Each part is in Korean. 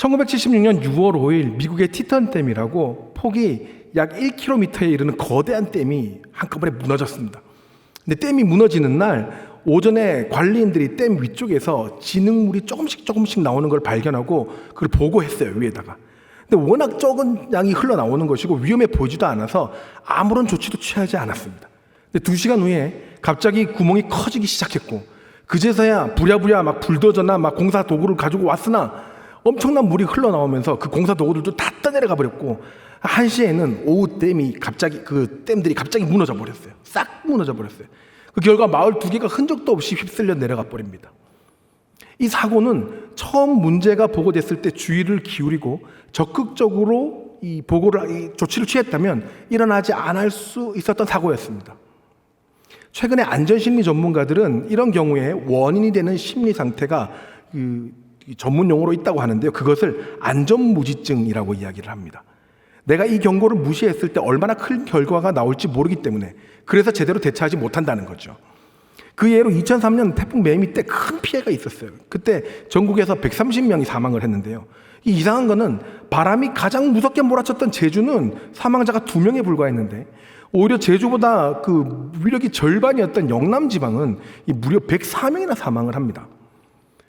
1976년 6월 5일 미국의 티턴댐이라고 폭이 약 1km에 이르는 거대한 댐이 한꺼번에 무너졌습니다. 근데 댐이 무너지는 날 오전에 관리인들이 댐 위쪽에서 진흙물이 조금씩 나오는 걸 발견하고 그걸 보고했어요, 위에다가. 근데 워낙 적은 양이 흘러나오는 것이고 위험해 보이지도 않아서 아무런 조치도 취하지 않았습니다. 근데 2시간 후에 갑자기 구멍이 커지기 시작했고 그제서야 부랴부랴 막 불도저나 막 공사 도구를 가지고 왔으나 엄청난 물이 흘러나오면서 그 공사 도구들도 다 떠내려가 버렸고 1시에는 오후 댐이 갑자기 댐들이 갑자기 무너져 버렸어요. 싹 무너져 버렸어요. 그 결과 마을 2개가 흔적도 없이 휩쓸려 내려가 버립니다. 이 사고는 처음 문제가 보고됐을 때 주의를 기울이고 적극적으로 이 조치를 취했다면 일어나지 않을 수 있었던 사고였습니다. 최근에 안전심리 전문가들은 이런 경우에 원인이 되는 심리 상태가 전문 용어로 있다고 하는데요. 그것을 안전무지증이라고 이야기를 합니다. 내가 이 경고를 무시했을 때 얼마나 큰 결과가 나올지 모르기 때문에 그래서 제대로 대처하지 못한다는 거죠. 그 예로 2003년 태풍 매미 때 큰 피해가 있었어요. 그때 전국에서 130명이 사망을 했는데요. 이 이상한 거는 바람이 가장 무섭게 몰아쳤던 제주는 사망자가 2명에 불과했는데 오히려 제주보다 그 위력이 절반이었던 영남 지방은 무려 104명이나 사망을 합니다.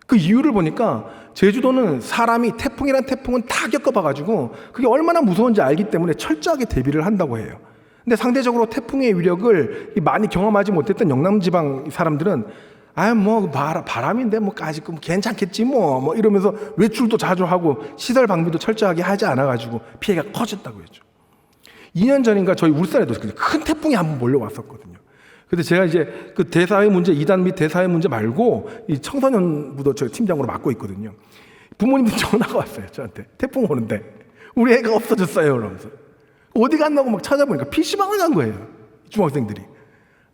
그 이유를 보니까 제주도는 사람이 태풍이란 태풍은 다 겪어봐가지고 그게 얼마나 무서운지 알기 때문에 철저하게 대비를 한다고 해요. 근데 상대적으로 태풍의 위력을 많이 경험하지 못했던 영남지방 사람들은 바람인데 아직 괜찮겠지 이러면서 외출도 자주 하고 시설 방비도 철저하게 하지 않아가지고 피해가 커졌다고 했죠. 2년 전인가 저희 울산에도 큰 태풍이 한번 몰려왔었거든요. 근데 제가 이제 그 대사회 문제 2단 및 대사회 문제 말고 이 청소년부도 저 팀장으로 맡고 있거든요. 부모님들 전화가 왔어요, 저한테. 태풍 오는데 우리 애가 없어졌어요, 그러면서. 어디 갔나고 막 찾아보니까 PC방을 간 거예요, 중학생들이.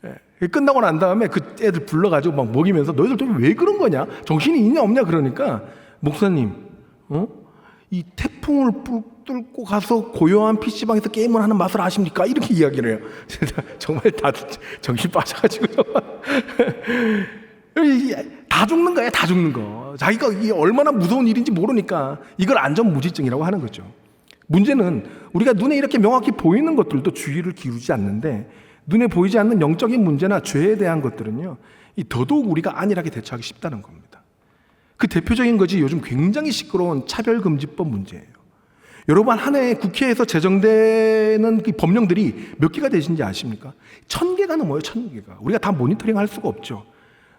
예. 끝나고 난 다음에 그 애들 불러가지고 막 먹이면서 너희들 좀 왜 그런 거냐? 정신이 있냐 없냐? 그러니까 목사님, 이 태풍을 뚫고 가서 고요한 PC방에서 게임을 하는 맛을 아십니까? 이렇게 이야기를 해요. 정말 다들 정신 빠져가지고 다 죽는 거예요, 다 죽는 거. 자기가 이게 얼마나 무서운 일인지 모르니까 이걸 안전무지증이라고 하는 거죠. 문제는 우리가 눈에 이렇게 명확히 보이는 것들도 주의를 기울이지 않는데 눈에 보이지 않는 영적인 문제나 죄에 대한 것들은요, 더더욱 우리가 안일하게 대처하기 쉽다는 겁니다. 그 대표적인 것이 요즘 굉장히 시끄러운 차별금지법 문제예요. 여러분, 한 해에 국회에서 제정되는 그 법령들이 몇 개가 되신지 아십니까? 1000개가 넘어요, 1000개가. 우리가 다 모니터링 할 수가 없죠.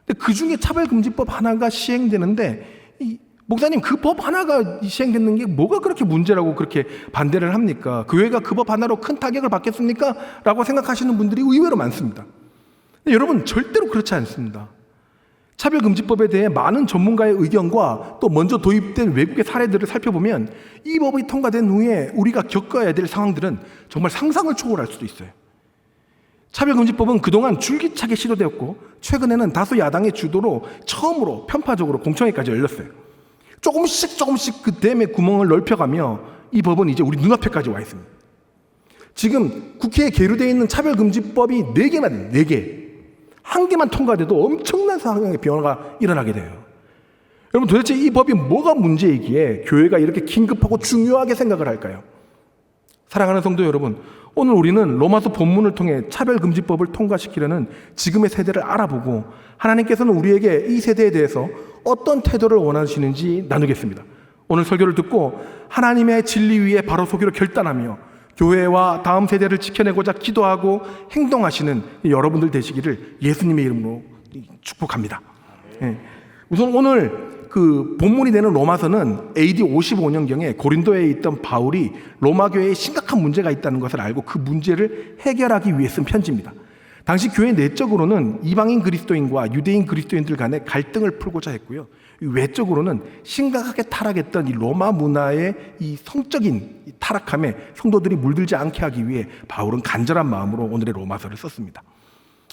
근데 그 중에 차별금지법 하나가 시행되는데, 목사님, 그 법 하나가 시행되는 게 뭐가 그렇게 문제라고 그렇게 반대를 합니까? 교회가 그 법 하나로 큰 타격을 받겠습니까? 라고 생각하시는 분들이 의외로 많습니다. 근데 여러분, 절대로 그렇지 않습니다. 차별금지법에 대해 많은 전문가의 의견과 또 먼저 도입된 외국의 사례들을 살펴보면 이 법이 통과된 후에 우리가 겪어야 될 상황들은 정말 상상을 초월할 수도 있어요. 차별금지법은 그동안 줄기차게 시도되었고 최근에는 다수 야당의 주도로 처음으로 편파적으로 공청회까지 열렸어요. 조금씩 그 댐의 구멍을 넓혀가며 이 법은 이제 우리 눈앞에까지 와 있습니다. 지금 국회에 계류되어 있는 차별금지법이 4개나 돼요. 4개. 한 개만 통과돼도 엄청난 상황의 변화가 일어나게 돼요. 여러분, 도대체 이 법이 뭐가 문제이기에 교회가 이렇게 긴급하고 중요하게 생각을 할까요? 사랑하는 성도 여러분, 오늘 우리는 로마서 본문을 통해 차별금지법을 통과시키려는 지금의 세대를 알아보고 하나님께서는 우리에게 이 세대에 대해서 어떤 태도를 원하시는지 나누겠습니다. 오늘 설교를 듣고 하나님의 진리 위에 바로 서기로 결단하며 교회와 다음 세대를 지켜내고자 기도하고 행동하시는 여러분들 되시기를 예수님의 이름으로 축복합니다. 네. 우선 오늘 그 본문이 되는 로마서는 AD 55년경에 고린도에 있던 바울이 로마 교회에 심각한 문제가 있다는 것을 알고 그 문제를 해결하기 위해 쓴 편지입니다. 당시 교회 내적으로는 이방인 그리스도인과 유대인 그리스도인들 간의 갈등을 풀고자 했고요. 외적으로는 심각하게 타락했던 이 로마 문화의 이 성적인 타락함에 성도들이 물들지 않게 하기 위해 바울은 간절한 마음으로 오늘의 로마서를 썼습니다.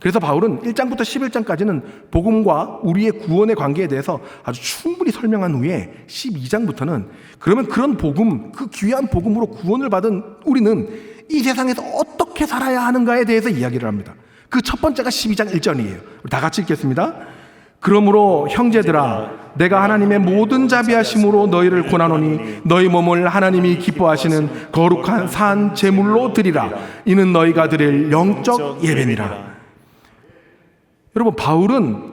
그래서 바울은 1장부터 11장까지는 복음과 우리의 구원의 관계에 대해서 아주 충분히 설명한 후에 12장부터는 그러면 그런 복음, 그 귀한 복음으로 구원을 받은 우리는 이 세상에서 어떻게 살아야 하는가에 대해서 이야기를 합니다. 그 첫 번째가 12장 1절이에요. 우리 다 같이 읽겠습니다. 그러므로 형제들아, 내가 하나님의 모든 자비하심으로 너희를 권하노니 너희 몸을 하나님이 기뻐하시는 거룩한 산 제물로 드리라. 이는 너희가 드릴 영적 예배니라. 여러분, 바울은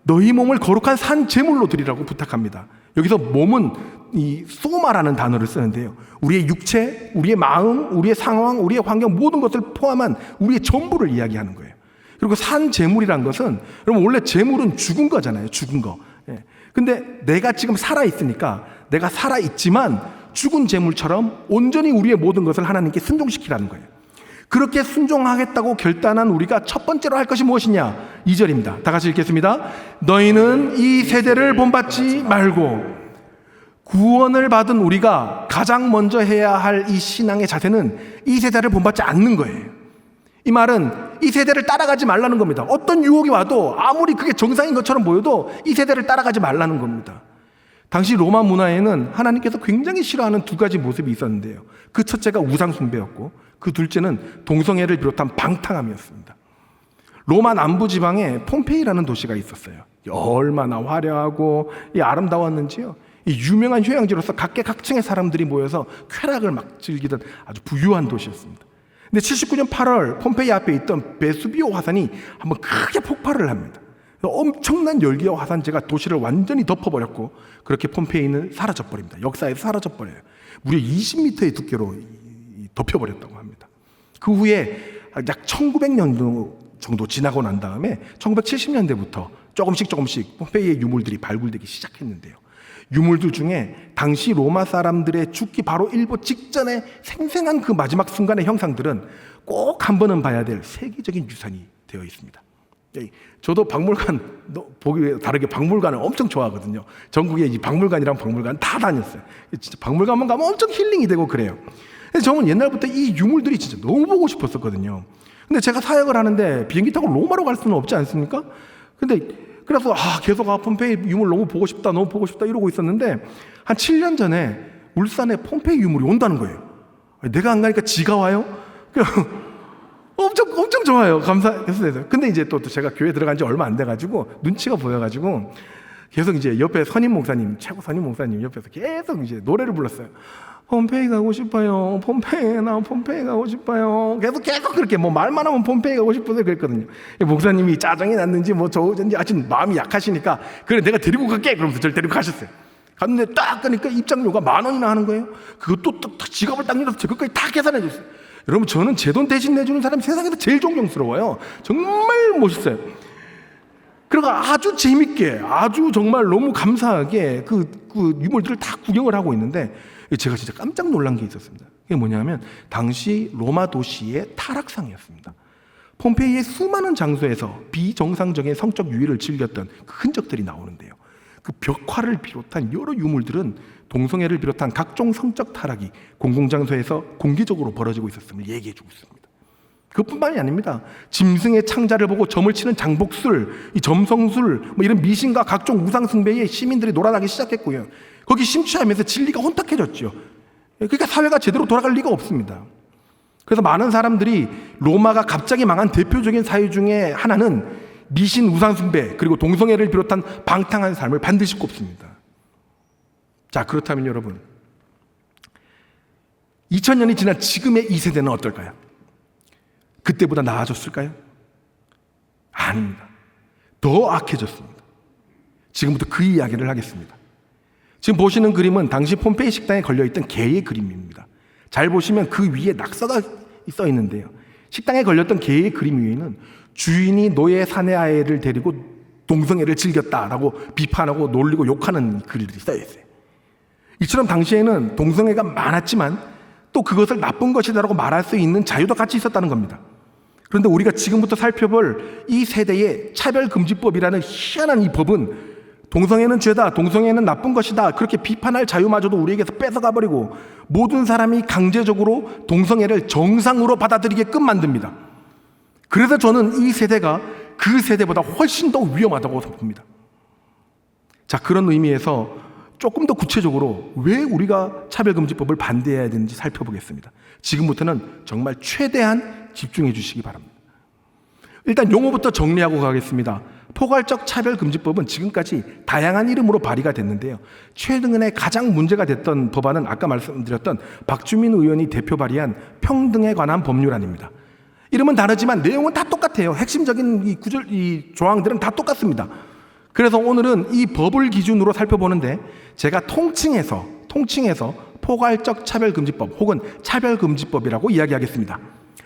너희 몸을 거룩한 산 제물로 드리라고 부탁합니다. 여기서 몸은 이 소마라는 단어를 쓰는데요, 우리의 육체, 우리의 마음, 우리의 상황, 우리의 환경, 모든 것을 포함한 우리의 전부를 이야기하는 거예요. 그리고 산 제물이란 것은, 여러분, 원래 제물은 죽은 거잖아요. 죽은 거. 근데 내가 지금 살아있으니까, 내가 살아있지만 죽은 제물처럼 온전히 우리의 모든 것을 하나님께 순종시키라는 거예요. 그렇게 순종하겠다고 결단한 우리가 첫 번째로 할 것이 무엇이냐? 2절입니다. 다 같이 읽겠습니다. 너희는 이 세대를 본받지 말고. 구원을 받은 우리가 가장 먼저 해야 할 이 신앙의 자세는 이 세대를 본받지 않는 거예요. 이 말은 이 세대를 따라가지 말라는 겁니다. 어떤 유혹이 와도 아무리 그게 정상인 것처럼 보여도 이 세대를 따라가지 말라는 겁니다. 당시 로마 문화에는 하나님께서 굉장히 싫어하는 두 가지 모습이 있었는데요, 그 첫째가 우상 숭배였고, 그 둘째는 동성애를 비롯한 방탕함이었습니다. 로마 남부 지방에 폼페이라는 도시가 있었어요. 얼마나 화려하고 아름다웠는지요. 이 유명한 휴양지로서 각계각층의 사람들이 모여서 쾌락을 막 즐기던 아주 부유한 도시였습니다. 근데 79년 8월 폼페이 앞에 있던 베수비오 화산이 한번 크게 폭발을 합니다. 엄청난 열기와 화산재가 도시를 완전히 덮어버렸고, 그렇게 폼페이는 사라져버립니다. 역사에서 사라져버려요. 무려 20m의 두께로 덮여버렸다고 합니다. 그 후에 약 1900년 정도 지나고 난 다음에 1970년대부터 조금씩 폼페이의 유물들이 발굴되기 시작했는데요, 유물들 중에 당시 로마 사람들의 죽기 바로 일보 직전에 생생한 그 마지막 순간의 형상들은 꼭 한 번은 봐야 될 세계적인 유산이 되어 있습니다. 저도 박물관, 보기 다르게 박물관을 엄청 좋아하거든요. 전국에 이 박물관이랑 박물관 다 다녔어요. 진짜 박물관만 가면 엄청 힐링이 되고 그래요. 저는 옛날부터 이 유물들이 진짜 너무 보고 싶었었거든요. 근데 제가 사역을 하는데 비행기 타고 로마로 갈 수는 없지 않습니까? 그래서 계속 폼페이 유물 너무 보고 싶다 이러고 있었는데, 한 7년 전에 울산에 폼페이 유물이 온다는 거예요. 내가 안 가니까 지가 와요? 엄청 좋아요. 감사했어요. 근데 이제 또 제가 교회 들어간 지 얼마 안 돼가지고 눈치가 보여가지고 계속 이제 옆에 최고 선임 목사님 옆에서 계속 이제 노래를 불렀어요. 폼페이 가고 싶어요. 폼페이 가고 싶어요. 계속 그렇게 말만 하면 폼페이 가고 싶어서 그랬거든요. 목사님이 짜증이 났는지 좋은지 아주 마음이 약하시니까, 그래 내가 데리고 갈게 그러면서 저를 데리고 가셨어요. 갔는데 딱 가니까 입장료가 10,000원이나 하는 거예요. 그것도 지갑을 딱 열어서 제 것까지 다 계산해 줬어요. 여러분, 저는 제 돈 대신 내주는 사람이 세상에서 제일 존경스러워요. 정말 멋있어요. 그리고 아주 재밌게, 아주 정말 너무 감사하게 그 유물들을 다 구경을 하고 있는데, 제가 진짜 깜짝 놀란 게 있었습니다. 그게 뭐냐면 당시 로마 도시의 타락상이었습니다. 폼페이의 수많은 장소에서 비정상적인 성적 유희를 즐겼던 그 흔적들이 나오는데요, 그 벽화를 비롯한 여러 유물들은 동성애를 비롯한 각종 성적 타락이 공공장소에서 공개적으로 벌어지고 있었음을 얘기해주고 있습니다. 그뿐만이 아닙니다. 짐승의 창자를 보고 점을 치는 장복술, 이 점성술, 이런 미신과 각종 우상숭배에 시민들이 놀아나기 시작했고요, 거기 심취하면서 진리가 혼탁해졌죠. 그러니까 사회가 제대로 돌아갈 리가 없습니다. 그래서 많은 사람들이 로마가 갑자기 망한 대표적인 사유 중에 하나는 미신 우상숭배, 그리고 동성애를 비롯한 방탕한 삶을 반드시 꼽습니다. 자, 그렇다면 여러분, 2000년이 지난 지금의 이 세대는 어떨까요? 그때보다 나아졌을까요? 아닙니다. 더 악해졌습니다. 지금부터 그 이야기를 하겠습니다. 지금 보시는 그림은 당시 폼페이 식당에 걸려있던 개의 그림입니다. 잘 보시면 그 위에 낙서가 써 있는데요, 식당에 걸렸던 개의 그림 위에는 주인이 노예 사내 아이를 데리고 동성애를 즐겼다라고 비판하고 놀리고 욕하는 글들이 써 있어요. 이처럼 당시에는 동성애가 많았지만 또 그것을 나쁜 것이다라고 말할 수 있는 자유도 같이 있었다는 겁니다. 그런데 우리가 지금부터 살펴볼 이 세대의 차별금지법이라는 희한한 이 법은 동성애는 죄다, 동성애는 나쁜 것이다, 그렇게 비판할 자유마저도 우리에게서 뺏어가버리고 모든 사람이 강제적으로 동성애를 정상으로 받아들이게끔 만듭니다. 그래서 저는 이 세대가 그 세대보다 훨씬 더 위험하다고 봅니다. 자, 그런 의미에서 조금 더 구체적으로 왜 우리가 차별금지법을 반대해야 되는지 살펴보겠습니다. 지금부터는 정말 최대한 집중해 주시기 바랍니다. 일단 용어부터 정리하고 가겠습니다. 포괄적 차별금지법은 지금까지 다양한 이름으로 발의가 됐는데요. 최근에 가장 문제가 됐던 법안은 아까 말씀드렸던 박주민 의원이 대표 발의한 평등에 관한 법률안입니다. 이름은 다르지만 내용은 다 똑같아요. 핵심적인 이 조항들은 다 똑같습니다. 그래서 오늘은 이 법을 기준으로 살펴보는데 제가 통칭해서 포괄적 차별금지법 혹은 차별금지법이라고 이야기하겠습니다.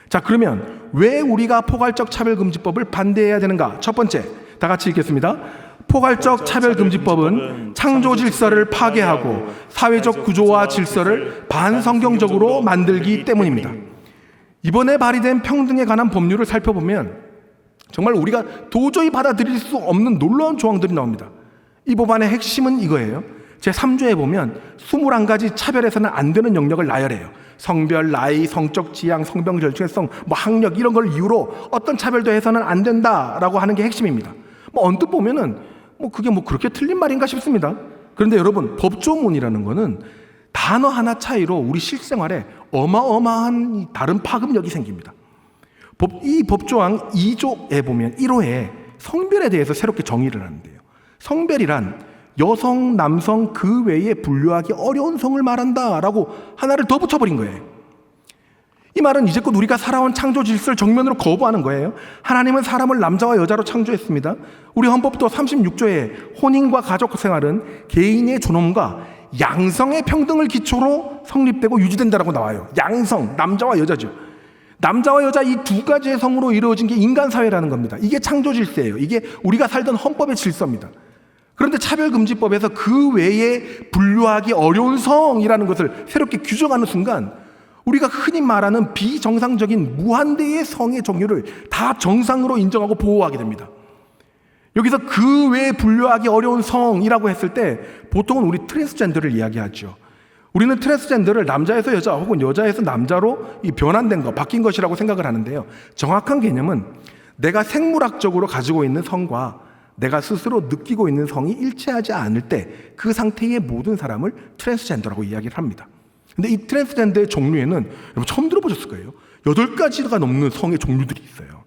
자, 그러면 왜 우리가 포괄적 차별금지법을 반대해야 되는가? 첫 번째, 다 같이 읽겠습니다. 포괄적 차별금지법은 창조 질서를 파괴하고 사회적 구조와 질서를 반성경적으로 만들기 때문입니다. 이번에 발의된 평등에 관한 법률을 살펴보면 정말 우리가 도저히 받아들일 수 없는 놀라운 조항들이 나옵니다. 이 법안의 핵심은 이거예요. 제3조에 보면 21가지 차별해서는 안 되는 영역을 나열해요. 성별, 나이, 성적 지향, 성병 절충성, 학력 이런 걸 이유로 어떤 차별도 해서는 안 된다라고 하는 게 핵심입니다. 언뜻 보면은 그게 그렇게 틀린 말인가 싶습니다. 그런데 여러분, 법조문이라는 거는 단어 하나 차이로 우리 실생활에 어마어마한 다른 파급력이 생깁니다. 이 법조항 2조에 보면 1호에 성별에 대해서 새롭게 정의를 하는데요. 성별이란 여성, 남성 그 외에 분류하기 어려운 성을 말한다라고 하나를 더 붙여버린 거예요. 이 말은 이제껏 우리가 살아온 창조 질서를 정면으로 거부하는 거예요. 하나님은 사람을 남자와 여자로 창조했습니다. 우리 헌법도 36조에 혼인과 가족 생활은 개인의 존엄과 양성의 평등을 기초로 성립되고 유지된다라고 나와요. 양성, 남자와 여자죠. 남자와 여자 이 두 가지의 성으로 이루어진 게 인간사회라는 겁니다. 이게 창조 질서예요. 이게 우리가 살던 헌법의 질서입니다. 그런데 차별금지법에서 그 외에 분류하기 어려운 성이라는 것을 새롭게 규정하는 순간 우리가 흔히 말하는 비정상적인 무한대의 성의 종류를 다 정상으로 인정하고 보호하게 됩니다. 여기서 그 외에 분류하기 어려운 성이라고 했을 때 보통은 우리 트랜스젠더를 이야기하죠. 우리는 트랜스젠더를 남자에서 여자 혹은 여자에서 남자로 변환된 것, 바뀐 것이라고 생각을 하는데요. 정확한 개념은 내가 생물학적으로 가지고 있는 성과 내가 스스로 느끼고 있는 성이 일치하지 않을 때 그 상태의 모든 사람을 트랜스젠더라고 이야기를 합니다. 근데 이 트랜스젠더의 종류에는 여러분 처음 들어보셨을 거예요. 8가지가 넘는 성의 종류들이 있어요.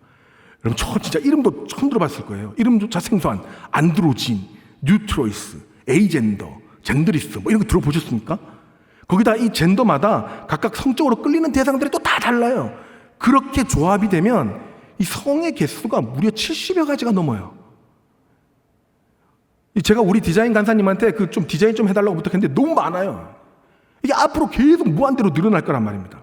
여러분 진짜 이름도 처음 들어봤을 거예요. 이름조차 생소한 안드로진, 뉴트로이스, 에이젠더, 젠더리스 이런 거 들어보셨습니까? 거기다 이 젠더마다 각각 성적으로 끌리는 대상들이 또 다 달라요. 그렇게 조합이 되면 이 성의 개수가 무려 70여 가지가 넘어요. 제가 우리 디자인 간사님한테 좀 디자인 좀 해달라고 부탁했는데 너무 많아요. 이게 앞으로 계속 무한대로 늘어날 거란 말입니다.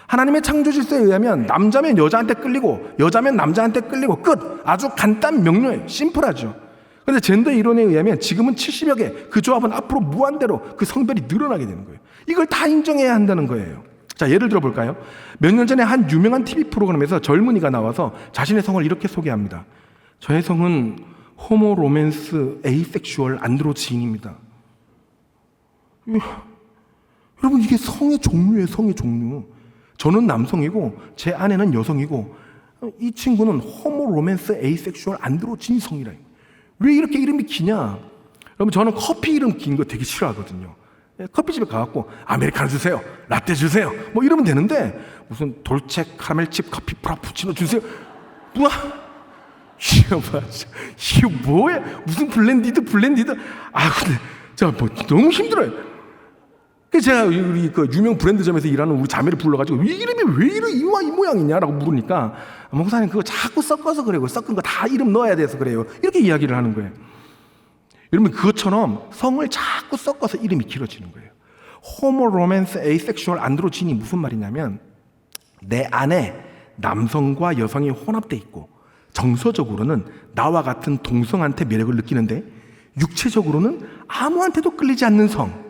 하나님의 창조 질서에 의하면 남자면 여자한테 끌리고 여자면 남자한테 끌리고 끝. 아주 간단 명료해요. 심플하죠. 그런데 젠더 이론에 의하면 지금은 70여 개, 그 조합은 앞으로 무한대로 그 성별이 늘어나게 되는 거예요. 이걸 다 인정해야 한다는 거예요. 자, 예를 들어 볼까요? 몇 년 전에 한 유명한 TV 프로그램에서 젊은이가 나와서 자신의 성을 이렇게 소개합니다. 저의 성은 호모 로맨스 에이섹슈얼 안드로진입니다. 여러분, 이게 성의 종류예요. 성의 종류. 저는 남성이고 제 아내는 여성이고 이 친구는 호모 로맨스 에이섹슈얼 안드로진 성이라요. 왜 이렇게 이름이 기냐? 여러분, 저는 커피 이름 긴 거 되게 싫어하거든요. 커피집에 가갖고 아메리카노 주세요, 라떼 주세요 이러면 되는데 무슨 돌체 카라멜칩 커피 프라푸치노 주세요. 이거 뭐야? 무슨 블렌디드? 근데 제가 너무 힘들어요. 그래서 제가 우리 유명 브랜드점에서 일하는 우리 자매를 불러가지고 이 이름이 왜 이 모양이냐라고 물으니까 목사님 그거 자꾸 섞어서 그래요. 섞은 거 다 이름 넣어야 돼서 그래요. 이렇게 이야기를 하는 거예요. 여러분, 그것처럼 성을 자꾸 섞어서 이름이 길어지는 거예요. 호모 로맨스 에이섹슈얼 안드로진이 무슨 말이냐면 내 안에 남성과 여성이 혼합돼 있고 정서적으로는 나와 같은 동성한테 매력을 느끼는데 육체적으로는 아무한테도 끌리지 않는 성.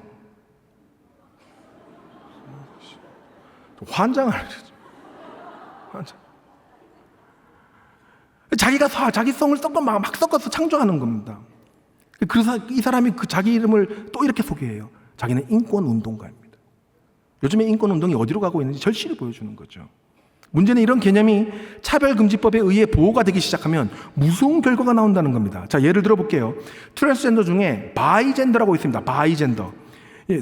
환장을 자기가 자기 성을 막 섞어서 창조하는 겁니다. 그래서 이 사람이 자기 이름을 또 이렇게 소개해요. 자기는 인권운동가입니다. 요즘에 인권운동이 어디로 가고 있는지 절실히 보여주는 거죠. 문제는 이런 개념이 차별금지법에 의해 보호가 되기 시작하면 무서운 결과가 나온다는 겁니다. 자, 예를 들어 볼게요. 트랜스젠더 중에 바이젠더라고 있습니다. 바이젠더.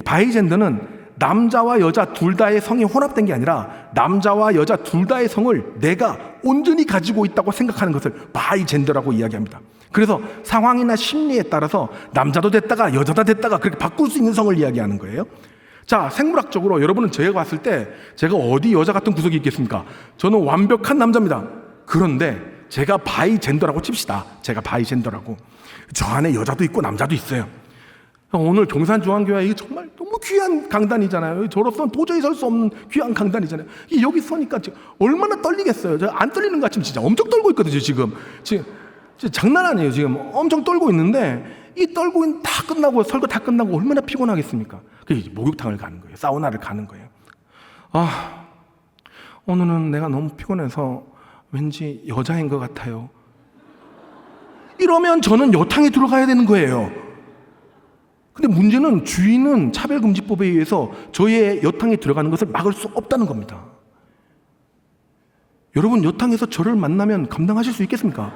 바이젠더는 남자와 여자 둘 다의 성이 혼합된 게 아니라 남자와 여자 둘 다의 성을 내가 온전히 가지고 있다고 생각하는 것을 바이젠더라고 이야기합니다. 그래서 상황이나 심리에 따라서 남자도 됐다가 여자도 됐다가 그렇게 바꿀 수 있는 성을 이야기하는 거예요. 자, 생물학적으로 여러분은 제가 봤을 때 제가 어디 여자 같은 구석이 있겠습니까? 저는 완벽한 남자입니다. 그런데 제가 바이젠더라고 칩시다. 제가 바이젠더라고. 저 안에 여자도 있고 남자도 있어요. 오늘 경산중앙교회 이게 정말 너무 귀한 강단이잖아요. 저로서는 도저히 설 수 없는 귀한 강단이잖아요. 여기 서니까 얼마나 떨리겠어요. 저 안 떨리는 것 같지만 진짜 엄청 떨고 있거든요. 지금 장난 아니에요. 지금 엄청 떨고 있는데 이 떨고 있는 다 끝나고 설교 다 끝나고 얼마나 피곤하겠습니까? 그래서 목욕탕을 가는 거예요. 사우나를 가는 거예요. 아, 오늘은 내가 너무 피곤해서 왠지 여자인 것 같아요. 이러면 저는 여탕에 들어가야 되는 거예요. 근데 문제는 주인은 차별금지법에 의해서 저의 여탕에 들어가는 것을 막을 수 없다는 겁니다. 여러분, 여탕에서 저를 만나면 감당하실 수 있겠습니까?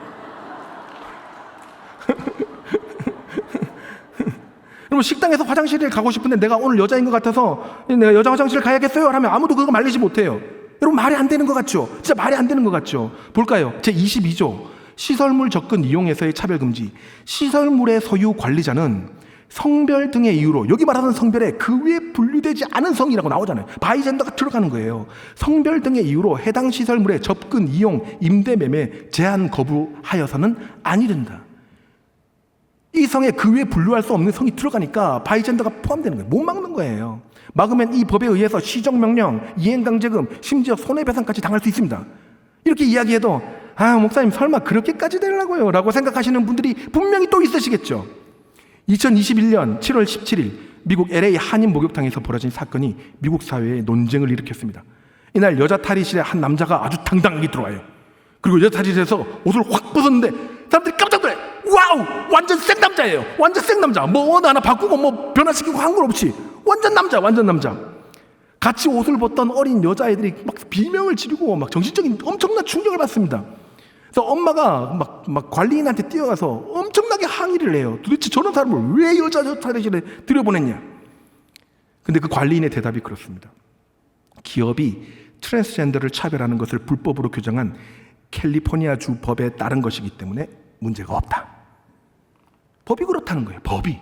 여러분, 식당에서 화장실에 가고 싶은데 내가 오늘 여자인 것 같아서 내가 여자 화장실 가야겠어요 하면 아무도 그거 말리지 못해요. 여러분, 말이 안 되는 것 같죠? 진짜 말이 안 되는 것 같죠? 볼까요? 제22조 시설물 접근 이용에서의 차별금지. 시설물의 소유 관리자는 성별 등의 이유로, 여기 말하는 성별에 그 외에 분류되지 않은 성이라고 나오잖아요. 바이젠더가 들어가는 거예요. 성별 등의 이유로 해당 시설물의 접근, 이용, 임대, 매매, 제한 거부하여서는 아니 된다. 이 성에 그 외에 분류할 수 없는 성이 들어가니까 바이젠더가 포함되는 거예요. 못 막는 거예요. 막으면 이 법에 의해서 시정명령, 이행강제금, 심지어 손해배상까지 당할 수 있습니다. 이렇게 이야기해도 목사님 설마 그렇게까지 되려고요? 라고 생각하시는 분들이 분명히 또 있으시겠죠. 2021년 7월 17일 미국 LA 한인 목욕탕에서 벌어진 사건이 미국 사회에 논쟁을 일으켰습니다. 이날 여자 탈의실에 한 남자가 아주 당당하게 들어와요. 그리고 여자 탈의실에서 옷을 확 벗었는데 사람들이 깜짝 놀라요. 와우! 완전 생 남자예요. 완전 생 남자. 뭐 하나 바꾸고 변화시키고 한 건 없이 완전 남자, 완전 남자. 같이 옷을 벗던 어린 여자애들이 막 비명을 지르고 막 정신적인 엄청난 충격을 받습니다. 그래서 엄마가 막 관리인한테 뛰어가서 엄청나게 항의를 해요. 도대체 저런 사람을 왜 여자 탈의실에 들여보냈냐? 근데 그 관리인의 대답이 그렇습니다. 기업이 트랜스젠더를 차별하는 것을 불법으로 규정한 캘리포니아주 법에 따른 것이기 때문에 문제가 없다. 법이 그렇다는 거예요. 법이.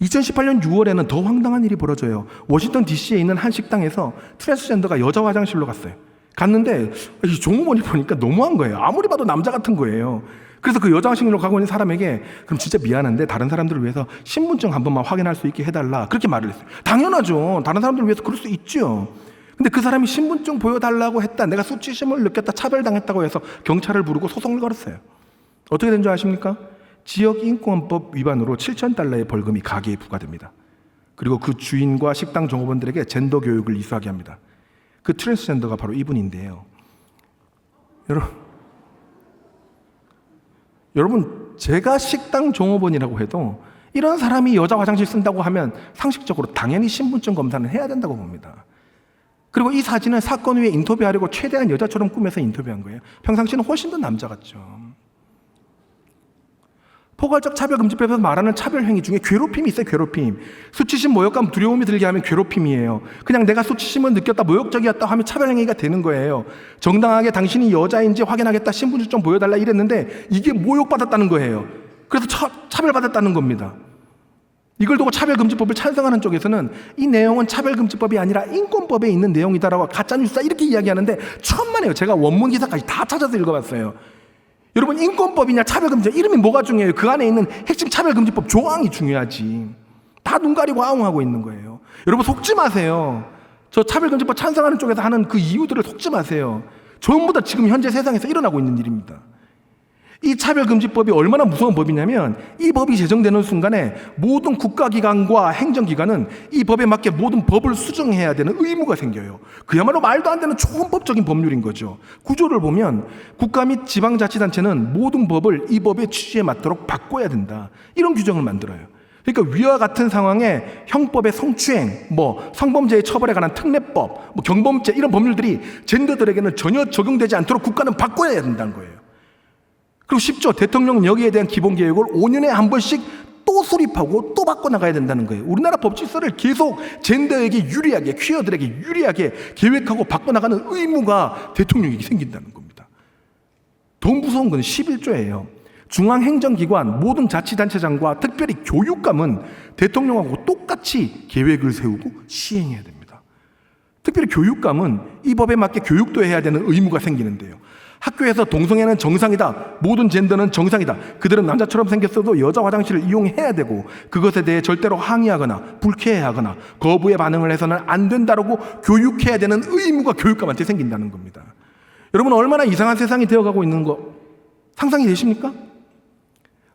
2018년 6월에는 더 황당한 일이 벌어져요. 워싱턴 DC에 있는 한 식당에서 트랜스젠더가 여자 화장실로 갔어요. 갔는데 이 종업원이 보니까 너무한 거예요. 아무리 봐도 남자 같은 거예요. 그래서 그 여자 화장실로 가고 있는 사람에게 그럼 진짜 미안한데 다른 사람들을 위해서 신분증 한 번만 확인할 수 있게 해달라. 그렇게 말을 했어요. 당연하죠. 다른 사람들을 위해서 그럴 수 있죠. 근데 그 사람이 신분증 보여달라고 했다. 내가 수치심을 느꼈다. 차별당했다고 해서 경찰을 부르고 소송을 걸었어요. 어떻게 된 줄 아십니까? 지역인권법 위반으로 $7,000의 벌금이 가게에 부과됩니다. 그리고 그 주인과 식당 종업원들에게 젠더 교육을 이수하게 합니다. 그 트랜스젠더가 바로 이분인데요. 여러분, 제가 식당 종업원이라고 해도 이런 사람이 여자 화장실 쓴다고 하면 상식적으로 당연히 신분증 검사는 해야 된다고 봅니다. 그리고 이 사진은 사건 후에 인터뷰하려고 최대한 여자처럼 꾸며서 인터뷰한 거예요. 평상시는 훨씬 더 남자 같죠. 포괄적 차별금지법에서 말하는 차별행위 중에 괴롭힘이 있어요. 괴롭힘. 수치심, 모욕감, 두려움이 들게 하면 괴롭힘이에요. 그냥 내가 수치심을 느꼈다, 모욕적이었다 하면 차별행위가 되는 거예요. 정당하게 당신이 여자인지 확인하겠다, 신분증 좀 보여달라 이랬는데 이게 모욕받았다는 거예요. 그래서 차별받았다는 겁니다. 이걸 두고 차별금지법을 찬성하는 쪽에서는 이 내용은 차별금지법이 아니라 인권법에 있는 내용이다라고 가짜뉴스다 이렇게 이야기하는데 천만에요. 제가 원문 기사까지 다 찾아서 읽어봤어요. 여러분, 인권법이냐 차별금지 이름이 뭐가 중요해요? 그 안에 있는 핵심 차별금지법 조항이 중요하지. 다 눈 가리고 아웅하고 있는 거예요. 여러분, 속지 마세요. 저 차별금지법 찬성하는 쪽에서 하는 그 이유들을 속지 마세요. 전부 다 지금 현재 세상에서 일어나고 있는 일입니다. 이 차별금지법이 얼마나 무서운 법이냐면 이 법이 제정되는 순간에 모든 국가기관과 행정기관은 이 법에 맞게 모든 법을 수정해야 되는 의무가 생겨요. 그야말로 말도 안 되는 초헌법적인 법률인 거죠. 구조를 보면 국가 및 지방자치단체는 모든 법을 이 법의 취지에 맞도록 바꿔야 된다. 이런 규정을 만들어요. 그러니까 위와 같은 상황에 형법의 성추행, 성범죄의 처벌에 관한 특례법, 경범죄 이런 법률들이 젠더들에게는 전혀 적용되지 않도록 국가는 바꿔야 된다는 거예요. 그리고 쉽죠. 대통령은 여기에 대한 기본계획을 5년에 한 번씩 또 수립하고 또 바꿔나가야 된다는 거예요. 우리나라 법 질서를 계속 젠더에게 유리하게, 퀴어들에게 유리하게 계획하고 바꿔나가는 의무가 대통령에게 생긴다는 겁니다. 더 무서운 건 11조예요. 중앙행정기관 모든 자치단체장과 특별히 교육감은 대통령하고 똑같이 계획을 세우고 시행해야 됩니다. 특별히 교육감은 이 법에 맞게 교육도 해야 되는 의무가 생기는데요. 학교에서 동성애는 정상이다, 모든 젠더는 정상이다, 그들은 남자처럼 생겼어도 여자 화장실을 이용해야 되고 그것에 대해 절대로 항의하거나 불쾌해하거나 거부의 반응을 해서는 안 된다라고 교육해야 되는 의무가 교육감한테 생긴다는 겁니다. 여러분, 얼마나 이상한 세상이 되어가고 있는 거 상상이 되십니까?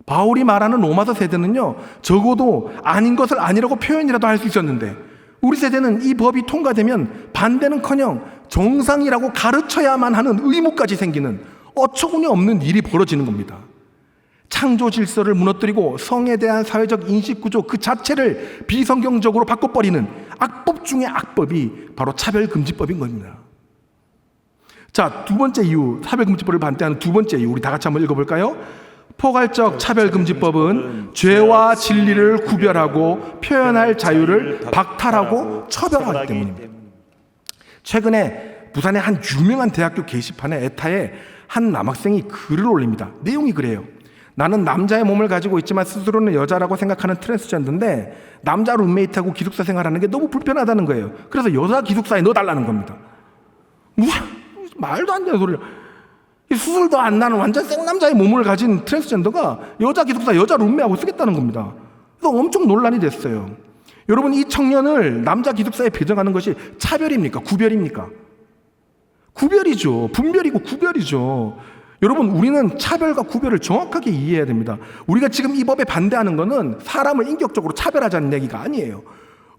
바울이 말하는 로마서 세대는요, 적어도 아닌 것을 아니라고 표현이라도 할 수 있었는데 우리 세대는 이 법이 통과되면 반대는커녕 정상이라고 가르쳐야만 하는 의무까지 생기는 어처구니 없는 일이 벌어지는 겁니다. 창조 질서를 무너뜨리고 성에 대한 사회적 인식 구조 그 자체를 비성경적으로 바꿔버리는 악법 중의 악법이 바로 차별금지법인 겁니다. 자, 두 번째 이유, 차별금지법을 반대하는 두 번째 이유, 우리 다 같이 한번 읽어볼까요? 포괄적 차별금지법은 죄와 진리를 구별하고 표현할 자유를 박탈하고 처벌하기 때문입니다. 최근에 부산의 한 유명한 대학교 게시판에 에타에 한 남학생이 글을 올립니다. 내용이 그래요. 나는 남자의 몸을 가지고 있지만 스스로는 여자라고 생각하는 트랜스젠더인데 남자 룸메이트하고 기숙사 생활하는 게 너무 불편하다는 거예요. 그래서 여자 기숙사에 넣어달라는 겁니다. 말도 안 되는 소리를. 수술도 안 나는 완전 생남자의 몸을 가진 트랜스젠더가 여자 기숙사 여자 룸메하고 쓰겠다는 겁니다. 그래서 엄청 논란이 됐어요. 여러분, 이 청년을 남자 기숙사에 배정하는 것이 차별입니까? 구별입니까? 구별이죠. 분별이고 구별이죠. 여러분, 우리는 차별과 구별을 정확하게 이해해야 됩니다. 우리가 지금 이 법에 반대하는 것은 사람을 인격적으로 차별하자는 얘기가 아니에요.